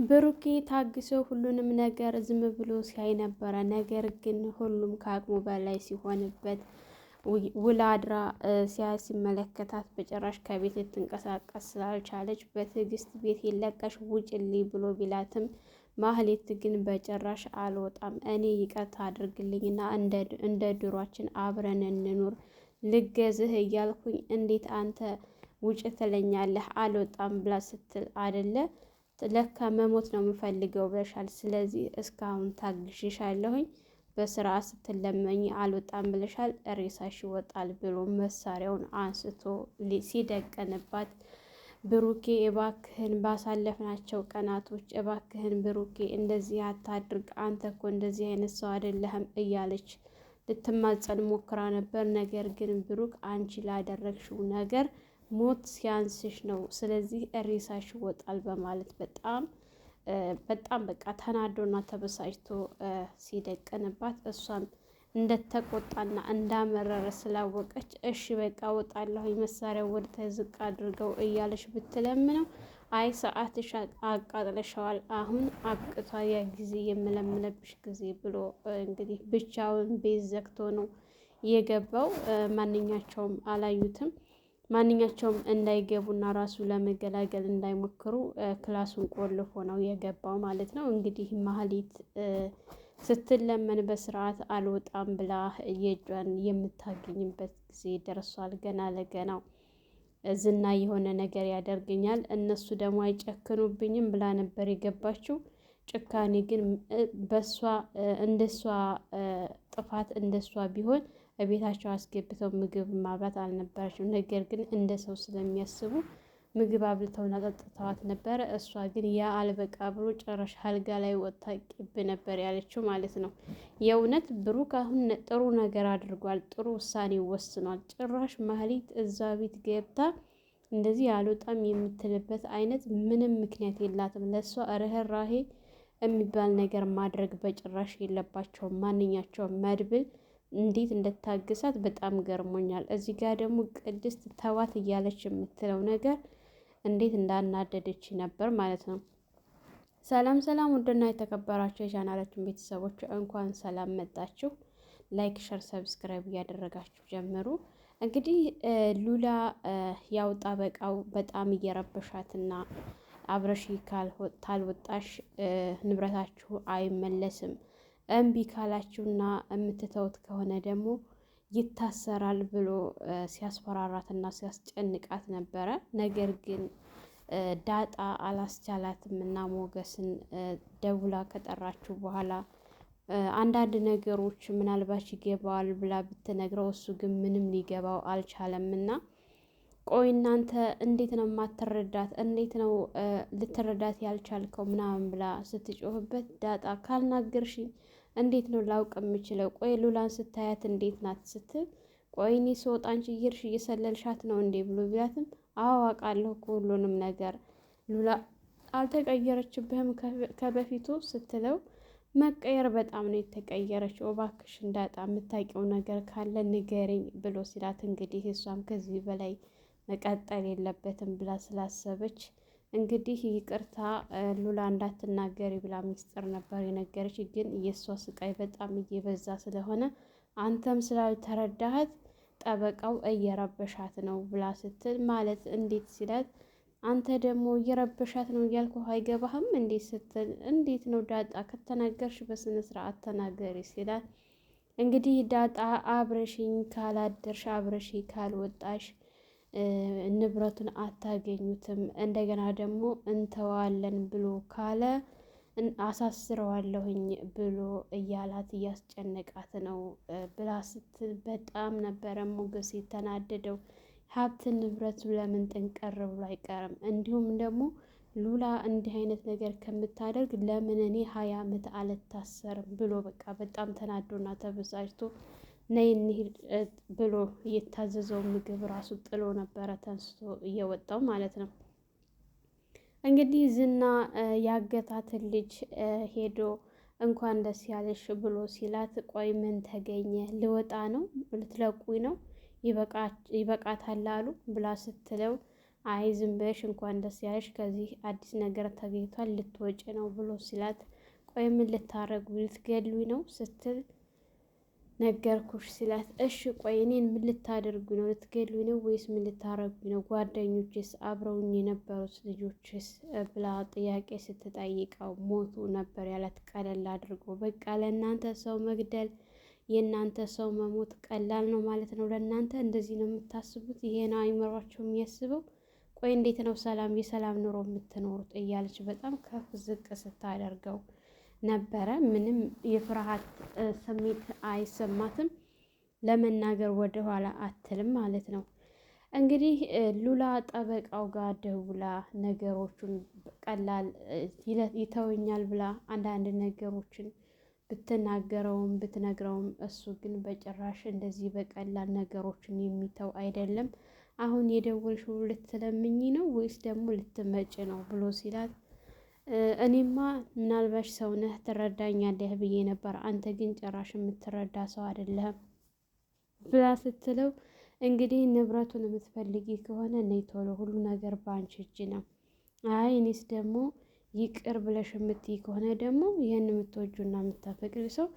ብሩኬ ታግሶ ሁሉንም ነገር ዝም ብሎ ሲያይ ነበረ። ነገር ግን ሁሉም ከአቅሙ በላይ ሲሆንበት ውላ አድራ ሲመለከታት በጭራሽ ከቤት ልትንቀሳቀስ ስላልቻለች በትዕግስት ቤት የለቀሽ ውጭልኝ ብሎ ቢላትም ማህሌት ግን በጭራሽ አልወጣም፣ እኔ ይቅርታ አድርግልኝና እንደ ድሯችን አብረን እንኑር ልገዝህ እያልኩኝ እንዴት አንተ ውጭ ትለኛለህ? አልወጣም ብላ ስትል አደለ ለካ መሞት ነው የምፈልገው ብለሻል። ስለዚህ እስካሁን ታግሼሻለሁኝ፣ በስርዓት ስትለመኝ አልወጣም ብለሻል፣ ሬሳሽ ይወጣል ብሎ መሳሪያውን አንስቶ ሲደቀንባት ብሩኬ እባክህን ባሳለፍናቸው ቀናቶች እባክህን ብሩኬ እንደዚህ አታድርግ፣ አንተ እኮ እንደዚህ አይነት ሰው አይደለህም እያለች ልትማጸን ሞክራ ነበር። ነገር ግን ብሩክ አንቺ ላደረግሽው ነገር ሞት ሲያንስሽ ነው፣ ስለዚህ ሬሳሽ ይወጣል በማለት በጣም በቃ ተናዶና ተበሳጭቶ ሲደቀንባት እሷም እንደተቆጣና እንዳመረረ ስላወቀች እሺ በቃ ወጣለሁ መሳሪያው ወደ ዝቅ አድርገው እያለች ብትለምነው አይ ሰዓትሽ አቃጥለሸዋል፣ አሁን አብቅቷ ያ ጊዜ የምለምነብሽ ጊዜ ብሎ እንግዲህ ብቻውን ቤት ዘግቶ ነው የገባው። ማንኛቸውም አላዩትም። ማንኛቸውም እንዳይገቡና ራሱ ለመገላገል እንዳይሞክሩ ክላሱን ቆልፎ ነው የገባው ማለት ነው። እንግዲህ ማህሌት ስትለመን በስርዓት አልወጣም ብላ የእጇን የምታገኝበት ጊዜ ደርሷል። ገና ለገናው ዝና የሆነ ነገር ያደርገኛል እነሱ ደግሞ አይጨክኑብኝም ብላ ነበር የገባችው። ጭካኔ ግን በሷ እንደሷ ጥፋት እንደሷ ቢሆን ቤታቸው አስገብተው ምግብ ማብላት አልነበራቸው። ነገር ግን እንደ ሰው ስለሚያስቡ ምግብ አብልተውና ጠጥተዋት ነበረ። እሷ ግን ያ አልበቃ ብሎ ጨረሻ አልጋ ላይ ወጥታ ቂብ ነበር ያለችው ማለት ነው። የእውነት ብሩክ አሁን ጥሩ ነገር አድርጓል። ጥሩ ውሳኔ ወስኗል። ጭራሽ ማህሌት እዛ ቤት ገብታ እንደዚህ አልወጣም የምትልበት አይነት ምንም ምክንያት የላትም። ለእሷ ርህራሄ የሚባል ነገር ማድረግ በጭራሽ የለባቸውም። ማንኛቸውም መድብል እንዴት እንደታገሳት በጣም ገርሞኛል። እዚህ ጋር ደግሞ ቅድስት ተዋት እያለች የምትለው ነገር እንዴት እንዳናደደች ነበር ማለት ነው። ሰላም ሰላም፣ ውድና የተከበራችሁ የቻናላችን ቤተሰቦች እንኳን ሰላም መጣችሁ። ላይክ፣ ሸር፣ ሰብስክራይብ እያደረጋችሁ ጀምሩ። እንግዲህ ሉላ ያው ጠበቃው በጣም እየረበሻትና አብረሽ ካልወጣሽ ንብረታችሁ አይመለስም፣ እምቢ ካላችሁና የምትተውት ከሆነ ደግሞ ይታሰራል ብሎ ሲያስፈራራትና ሲያስጨንቃት ነበረ። ነገር ግን ዳጣ አላስቻላትም እና ሞገስን ደውላ ከጠራችሁ በኋላ አንዳንድ ነገሮች ምናልባት ይገባዋል ብላ ብትነግረው እሱ ግን ምንም ሊገባው አልቻለም። እና ቆይ እናንተ እንዴት ነው የማትረዳት? እንዴት ነው ልትረዳት ያልቻልከው? ምናምን ብላ ስትጮህበት ዳጣ ካልናገርሽኝ እንዴት ነው ላውቅ የምችለው? ቆይ ሉላን ስታያት እንዴት ናት ስትል ቆይ እኔ ስወጣ አንቺ እየሰለልሻት ነው እንዴ ብሎ ቢላትም አዎ አውቃለሁ እኮ ሁሉንም ነገር ሉላ አልተቀየረችብህም ከበፊቱ ስትለው መቀየር በጣም ነው የተቀየረችው፣ እባክሽ እንዳጣ የምታውቂው ነገር ካለ ንገሪኝ ብሎ ሲላት እንግዲህ እሷም ከዚህ በላይ መቀጠል የለበትም ብላ ስላሰበች እንግዲህ ይቅርታ ሉላ እንዳትናገሪ ብላ ሚስጥር ነበር የነገረች። ግን የእሷ ስቃይ በጣም እየበዛ ስለሆነ አንተም ስላልተረዳሃት ጠበቃው እየረበሻት ነው ብላ ስትል ማለት እንዴት ሲላት አንተ ደግሞ እየረበሻት ነው እያልኩ አይገባህም እንዴት ስትል እንዴት ነው ዳጣ ከተናገርሽ በስነ ስርዓት ተናገሪ ሲላት እንግዲህ ዳጣ አብረሽኝ ካላደርሽ አብረሽኝ ካልወጣሽ ንብረቱን አታገኙትም፣ እንደገና ደግሞ እንተዋለን ብሎ ካለ አሳስረዋለሁኝ ብሎ እያላት እያስጨነቃት ነው ብላ ስትል በጣም ነበረ ሞገስ የተናደደው። ሀብት ንብረቱ ለምን ጥንቅር ብሎ አይቀርም? እንዲሁም ደግሞ ሉላ እንዲህ አይነት ነገር ከምታደርግ ለምን እኔ 20 ዓመት አልታሰርም ብሎ በቃ በጣም ተናዶና ተበሳጭቶ ነይ እንሂድ ብሎ የታዘዘው ምግብ ራሱ ጥሎ ነበረ ተንስቶ እየወጣው ማለት ነው። እንግዲህ ዝና ያገታትን ልጅ ሄዶ እንኳን ደስ ያለሽ ብሎ ሲላት ቆይ ምን ተገኘ? ልወጣ ነው ልትለቁኝ ነው ይበቃታል አሉ ብላ ስትለው አይ ዝም ብለሽ እንኳን ደስ ያለሽ ከዚህ አዲስ ነገር ተገኝቷል ልትወጪ ነው ብሎ ሲላት፣ ቆይ ምን ልታረጉ ልትገሉኝ ነው ስትል ነገርኩሽ ሲላት፣ እሺ ቆይ እኔን ምን ልታደርጉ ነው? ልትገሉኝ ነው ወይስ ምን ልታረጉኝ ነው? ጓደኞችስ አብረውኝ የነበሩት ልጆችስ ብላ ጥያቄ ስትጠይቀው ሞቱ ነበር ያላት ቀለል አድርጎ። በቃ ለእናንተ ሰው መግደል የእናንተ ሰው መሞት ቀላል ነው ማለት ነው? ለእናንተ እንደዚህ ነው የምታስቡት? ይሄ ነው አይምሯቸው የሚያስበው? ቆይ እንዴት ነው ሰላም የሰላም ኑሮ የምትኖሩት? እያለች በጣም ከፍ ዝቅ ስታደርገው ነበረ። ምንም የፍርሃት ስሜት አይሰማትም። ለመናገር ወደኋላ አትልም ማለት ነው። እንግዲህ ሉላ ጠበቃው ጋር ደውላ ነገሮቹን ቀላል ይተወኛል ብላ አንዳንድ ነገሮችን ብትናገረውም ብትነግረውም እሱ ግን በጭራሽ እንደዚህ በቀላል ነገሮችን የሚተው አይደለም። አሁን የደወልሽው ልትለምኝ ነው ወይስ ደግሞ ልትመጭ ነው ብሎ ሲላት፣ እኔማ ምናልባሽ ሰውነህ ትረዳኛለህ ብዬ ነበር፣ አንተ ግን ጭራሽ የምትረዳ ሰው አይደለህም ብላ ስትለው፣ እንግዲህ ንብረቱን የምትፈልጊ ከሆነ ነይ ቶሎ፣ ሁሉ ነገር በአንቺ እጅ ነው። አይ እኔስ ደግሞ ይቅር ብለሽ የምትይ ከሆነ ደግሞ ይህን የምትወጁና የምታፈቅሪ ሰው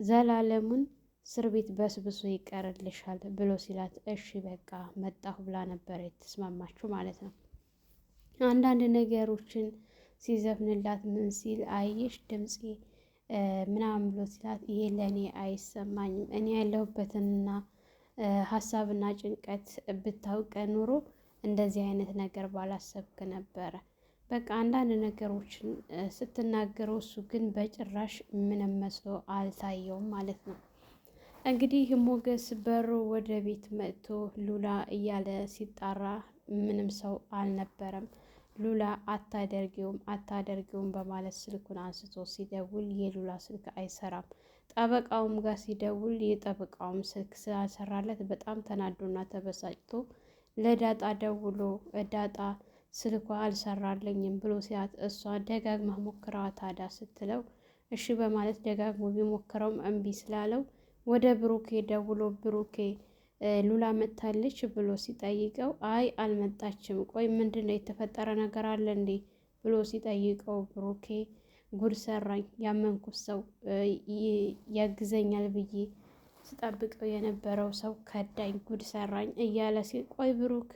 ዘላለሙን እስር ቤት በስብሶ ይቀርልሻል ብሎ ሲላት፣ እሺ በቃ መጣሁ ብላ ነበር የተስማማችሁ ማለት ነው። አንዳንድ ነገሮችን ሲዘፍንላት ምን ሲል አየሽ ድምፄ ምናምን ብሎ ሲላት፣ ይሄ ለእኔ አይሰማኝም፣ እኔ ያለሁበትንና ሀሳብና ጭንቀት ብታውቀ ኑሮ እንደዚህ አይነት ነገር ባላሰብክ ነበረ። በቃ አንዳንድ ነገሮችን ስትናገረው እሱ ግን በጭራሽ ምንም መስሎ አልታየውም ማለት ነው። እንግዲህ ሞገስ በሮ ወደ ቤት መጥቶ ሉላ እያለ ሲጣራ ምንም ሰው አልነበረም። ሉላ አታደርጊውም በማለት ስልኩን አንስቶ ሲደውል የሉላ ስልክ አይሰራም። ጠበቃውም ጋር ሲደውል የጠበቃውም ስልክ ስላልሰራለት በጣም ተናዶና ተበሳጭቶ ለዳጣ ደውሎ ዳጣ ስልኳ አልሰራልኝም ብሎ ሲያት፣ እሷ ደጋግማ ሞክረዋ ታዳ ስትለው እሺ በማለት ደጋግሞ ቢሞክረውም እምቢ ስላለው ወደ ብሩኬ ደውሎ ብሩኬ ሉላ መጥታለች ብሎ ሲጠይቀው፣ አይ አልመጣችም፣ ቆይ ምንድን ነው የተፈጠረ ነገር አለ እንዴ ብሎ ሲጠይቀው፣ ብሩኬ ጉድ ሰራኝ፣ ያመንኩት ሰው ያግዘኛል ብዬ ስጠብቀው የነበረው ሰው ከዳኝ፣ ጉድ ሰራኝ እያለ ሲል፣ ቆይ ብሩክ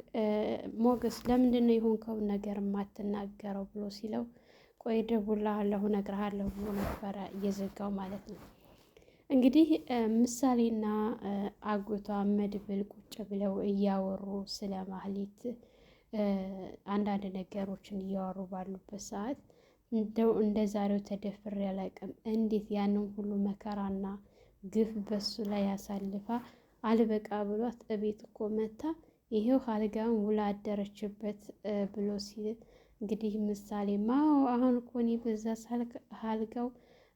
ሞገስ ለምንድን ነው የሆንከውን ነገር የማትናገረው ብሎ ሲለው፣ ቆይ እደውልልሃለሁ እነግርሃለሁ ብሎ ነበረ እየዘጋው ማለት ነው። እንግዲህ ምሳሌና አጎቷ መድብል ቁጭ ብለው እያወሩ ስለ ማህሌት አንዳንድ ነገሮችን እያወሩ ባሉበት ሰዓት እንደው እንደ ዛሬው ተደፍሬ አላውቅም፣ እንዴት ያንን ሁሉ መከራና ግፍ በሱ ላይ ያሳልፋ አልበቃ ብሏት እቤት እኮ መታ ይሄው አልጋውን ውላ አደረችበት ብሎ ሲል፣ እንግዲህ ምሳሌ ማው አሁን እኮ እኔ በዛ አልጋው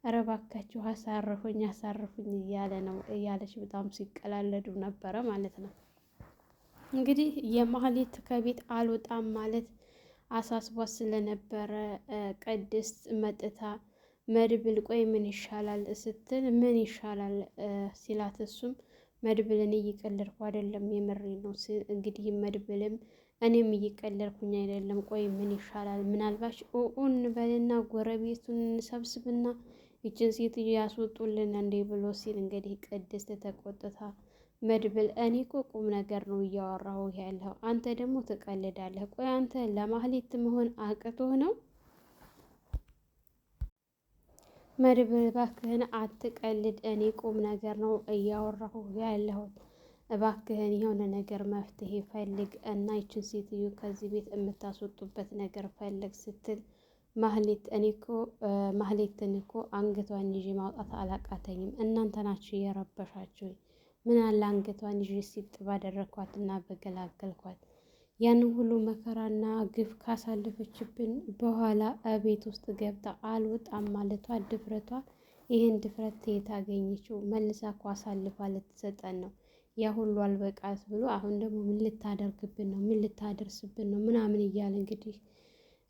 ኧረ እባካችሁ አሳርፉኝ እያለ ነው እያለች በጣም ሲቀላለዱ ነበረ ማለት ነው። እንግዲህ የማህሌት ከቤት አልወጣም ማለት አሳስቧት ስለነበረ ቅድስት መጥታ መድብል ቆይ ምን ይሻላል ስትል፣ ምን ይሻላል ሲላት፣ እሱም መድብልን እየቀለድኩ አይደለም የምሬ ነው። እንግዲህ መድብልም እኔም እየቀለድኩኝ አይደለም፣ ቆይ ምን ይሻላል ምናልባች ኦኦን በልና ጎረቤቱን እንሰብስብና ይችን ሴትዮ ያስወጡልን እንዴ ብሎ ሲል፣ እንግዲህ ቅድስት ተቆጥታ መድብል እኔ እኮ ቁም ነገር ነው እያወራሁ ያለው፣ አንተ ደግሞ ትቀልዳለህ። ቆይ አንተ ለማህሌት መሆን አቅቶህ ነው? መድብል እባክህን አትቀልድ፣ እኔ ቁም ነገር ነው እያወራሁ ያለሁት፣ እባክህን የሆነ ነገር መፍትሄ ፈልግ እና ይችን ሴትዮ ከዚህ ቤት የምታስወጡበት ነገር ፈልግ ስትል፣ ማህሌትን እኮ አንገቷን ይዤ ማውጣት አላቃተኝም፣ እናንተ ናችሁ የረበሻችሁኝ። ምን አለ አንገቷን ይዤ ሲጥ ባደረግኳትና በገላገልኳት። ያንን ሁሉ መከራና ግፍ ካሳለፈችብን በኋላ እቤት ውስጥ ገብታ አልወጣም ማለቷ ድፍረቷ፣ ይህን ድፍረት የት አገኘችው? መልሳ እኮ አሳልፋ ልትሰጠን ነው። ያ ሁሉ አልበቃት ብሎ አሁን ደግሞ ምን ልታደርግብን ነው? ምን ልታደርስብን ነው? ምናምን እያለ እንግዲህ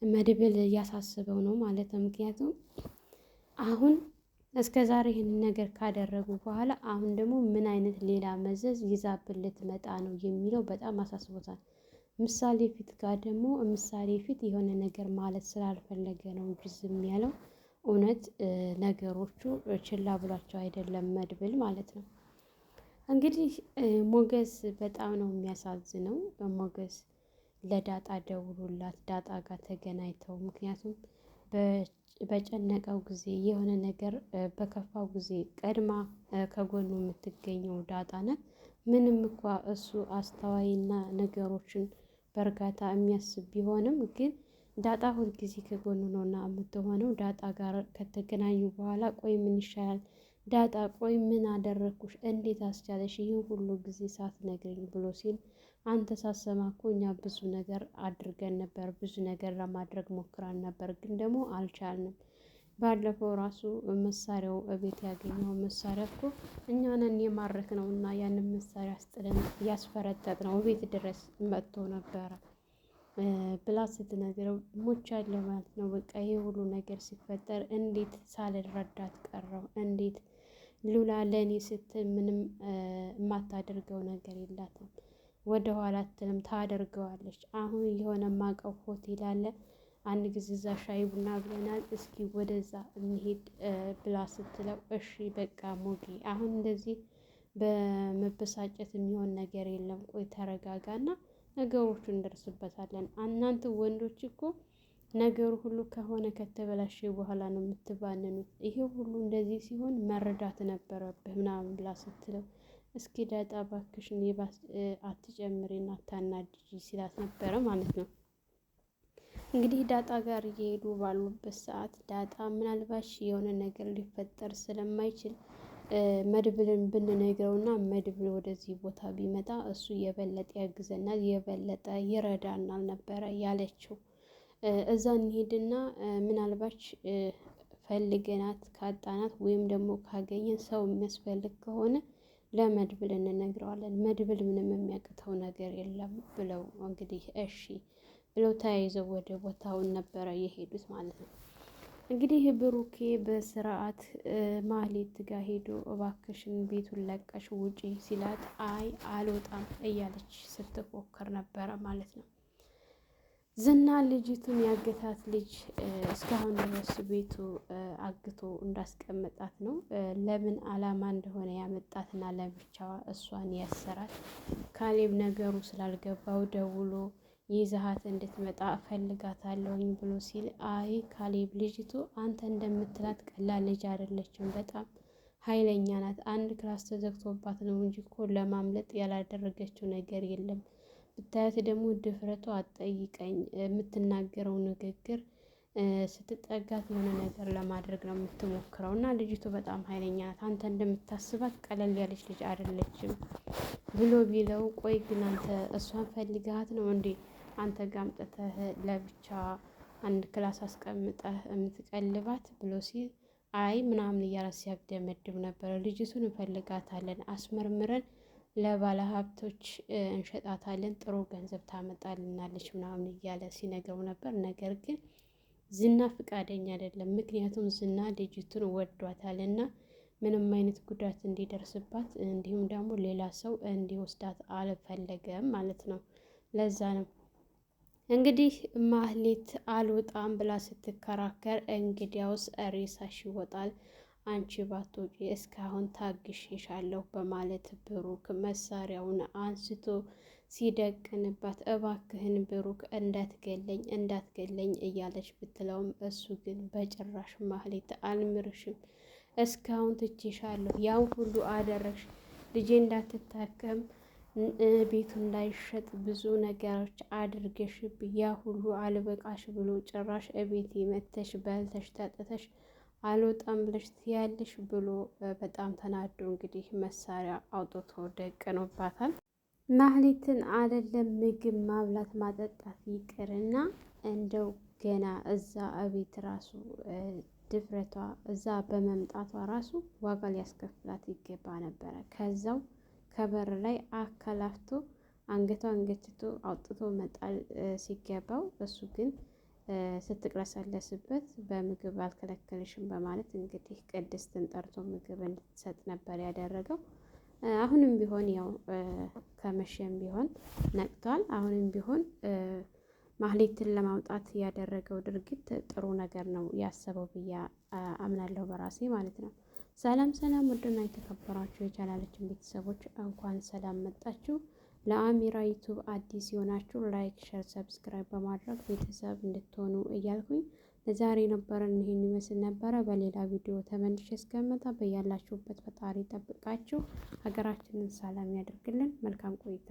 መድብል እያሳስበው ነው ማለት ነው። ምክንያቱም አሁን እስከ ዛሬ ይህንን ነገር ካደረጉ በኋላ አሁን ደግሞ ምን አይነት ሌላ መዘዝ ይዛብን ልትመጣ ነው የሚለው በጣም አሳስቦታል። ምሳሌ ፊት ጋር ደግሞ ምሳሌ ፊት የሆነ ነገር ማለት ስላልፈለገ ነው እንጂ ዝም ያለው እውነት ነገሮቹ ችላ ብሏቸው አይደለም መድብል ማለት ነው። እንግዲህ ሞገስ በጣም ነው የሚያሳዝነው። ሞገስ ለዳጣ ደውሎላት ዳጣ ጋር ተገናኝተው ምክንያቱም በጨነቀው ጊዜ የሆነ ነገር በከፋው ጊዜ ቀድማ ከጎኑ የምትገኘው ዳጣ ናት። ምንም እንኳ እሱ አስተዋይና ነገሮችን በእርጋታ የሚያስብ ቢሆንም ግን ዳጣ ሁልጊዜ ከጎኑ ነውና የምትሆነው። ዳጣ ጋር ከተገናኙ በኋላ ቆይ ምን ይሻላል ዳጣ ቆይ ምን አደረግኩሽ? እንዴት አስቻለሽ ይህን ሁሉ ጊዜ ሳትነግሪኝ ብሎ ሲል አንተ ሳሰማ እኮ እኛ ብዙ ነገር አድርገን ነበር፣ ብዙ ነገር ለማድረግ ሞክራን ነበር፣ ግን ደግሞ አልቻልንም። ባለፈው ራሱ መሳሪያው እቤት ያገኘው መሳሪያ እኮ እኛ ነን የማረክነው እና ያንን መሳሪያ አስጥለን ያስፈረጠጥነው ቤት ድረስ መጥቶ ነበረ ብላ ስትነግረው ሞቻለሁ ማለት ነው። በቃ ይሄ ሁሉ ነገር ሲፈጠር እንዴት ሳልረዳት ቀረው? እንዴት ሉላ ለእኔ ስትል ምንም የማታደርገው ነገር የላትም። ወደ ኋላ አትልም፣ ታደርገዋለች። አሁን የሆነ ማቀው ሆቴል አለ፣ አንድ ጊዜ እዛ ሻይ ቡና ብለናል፣ እስኪ ወደዛ እንሄድ ብላ ስትለው እሺ በቃ ሞጌ አሁን እንደዚህ በመበሳጨት የሚሆን ነገር የለም። ቆይ ተረጋጋና ነገሮቹን እንደርስበታለን። እናንተ ወንዶች እኮ ነገሩ ሁሉ ከሆነ ከተበላሸ በኋላ ነው የምትባንኑት። ይሄ ሁሉ እንደዚህ ሲሆን መረዳት ነበረብህ ምናምን ብላ ስትለው እስኪ ዳጣ እባክሽን ይባስ አትጨምሪና አታናድጂ ሲላት ነበረ ማለት ነው። እንግዲህ ዳጣ ጋር እየሄዱ ባሉበት ሰዓት ዳጣ ምናልባት የሆነ ነገር ሊፈጠር ስለማይችል መድብልን ብንነግረውና መድብል ወደዚህ ቦታ ቢመጣ እሱ የበለጠ ያግዘናል፣ የበለጠ ይረዳናል ነበረ ያለችው። እዛ እንሄድና ምናልባት ፈልገናት ካጣናት ወይም ደግሞ ካገኘን ሰው የሚያስፈልግ ከሆነ ለመድብል እንነግረዋለን። መድብል ምንም የሚያቅተው ነገር የለም ብለው እንግዲህ እሺ ብለው ተያይዘው ወደ ቦታውን ነበረ የሄዱት ማለት ነው። እንግዲህ ብሩኬ በስርዓት ማህሌት ጋር ሄዶ እባክሽን ቤቱን ለቀሽ ውጪ ሲላት አይ አልወጣም እያለች ስትፎክር ነበረ ማለት ነው። ዝና ልጅቱን ያገታት ልጅ እስካሁን ድረስ ቤቱ አግቶ እንዳስቀመጣት ነው። ለምን አላማ እንደሆነ ያመጣትና ለብቻዋ እሷን ያሰራት ካሌብ ነገሩ ስላልገባው ደውሎ ይዛሃት እንድትመጣ እፈልጋታለሁኝ ብሎ ሲል አይ ካሌብ ልጅቱ አንተ እንደምትላት ቀላል ልጅ አይደለችም፣ በጣም ኃይለኛ ናት። አንድ ክላስ ተዘግቶባት ነው እንጂ እኮ ለማምለጥ ያላደረገችው ነገር የለም። ብታያት ደግሞ ድፍረቷ አትጠይቀኝ። የምትናገረው ንግግር ስትጠጋት የሆነ ነገር ለማድረግ ነው የምትሞክረው እና ልጅቱ በጣም ኃይለኛ ናት። አንተ እንደምታስባት ቀለል ያለች ልጅ አይደለችም ብሎ ቢለው ቆይ ግን አንተ እሷን ፈልጋት ነው እንዴ አንተ ጋር አምጥተህ ለብቻ አንድ ክላስ አስቀምጠህ የምትቀልባት ብሎ ሲል አይ ምናምን እያለ ሲያብደመድም ነበረ። ልጅቱን እንፈልጋታለን፣ አስመርምረን ለባለ ሀብቶች እንሸጣታለን፣ ጥሩ ገንዘብ ታመጣልናለች ምናምን እያለ ሲነግረው ነበር። ነገር ግን ዝና ፍቃደኛ አይደለም። ምክንያቱም ዝና ልጅቱን ወዷታልና ምንም አይነት ጉዳት እንዲደርስባት እንዲሁም ደግሞ ሌላ ሰው እንዲወስዳት አልፈለገም ማለት ነው። ለዛ ነው እንግዲህ ማህሌት አልወጣም ብላ ስትከራከር እንግዲያውስ ሬሳሽ ይወጣል አንቺ ባትወጪ እስካሁን ታግሼሻለሁ በማለት ብሩክ መሳሪያውን አንስቶ ሲደቅንባት እባክህን ብሩክ እንዳትገለኝ እያለች ብትለውም እሱ ግን በጭራሽ ማህሌት አልምርሽም፣ እስካሁን ትቼሻለሁ፣ ያው ሁሉ አደረግሽ፣ ልጄ እንዳትታከም ቤቱ እንዳይሸጥ ብዙ ነገሮች አድርገሽብኝ ያ ሁሉ አልበቃሽ ብሎ ጭራሽ እቤት መተሽ በልተሽ ጠጥተሽ አልወጣም ብለሽ ትያለሽ ብሎ በጣም ተናዶ እንግዲህ መሳሪያ አውጥቶ ደቅኖባታል። ማህሌትን አይደለም ምግብ ማብላት ማጠጣት ይቅርና እንደው ገና እዛ እቤት ራሱ ድፍረቷ እዛ በመምጣቷ ራሱ ዋጋ ሊያስከፍላት ይገባ ነበረ። ከዛው ከበር ላይ አከላፍቶ አንገቷን ገትቶ አውጥቶ መጣል ሲገባው እሱ ግን ስትቅለሰለስበት በምግብ አልከለከልሽም በማለት እንግዲህ ቅድስትን ጠርቶ ምግብ እንድትሰጥ ነበር ያደረገው። አሁንም ቢሆን ያው ከመሸም ቢሆን ነቅቷል። አሁንም ቢሆን ማህሌትን ለማውጣት ያደረገው ድርጊት ጥሩ ነገር ነው ያሰበው ብዬ አምናለሁ በራሴ ማለት ነው። ሰላም ሰላም፣ ውድና የተከበራችሁ የቻናላችን ቤተሰቦች እንኳን ሰላም መጣችሁ። ለአሚራ ዩቱብ አዲስ የሆናችሁ ላይክ፣ ሸር፣ ሰብስክራይብ በማድረግ ቤተሰብ እንድትሆኑ እያልኩኝ ለዛሬ ነበረን ይሄን ይመስል ነበረ። በሌላ ቪዲዮ ተመልሼ እስከመጣ በያላችሁበት ፈጣሪ ጠብቃችሁ ሀገራችንን ሰላም ያደርግልን። መልካም ቆይታ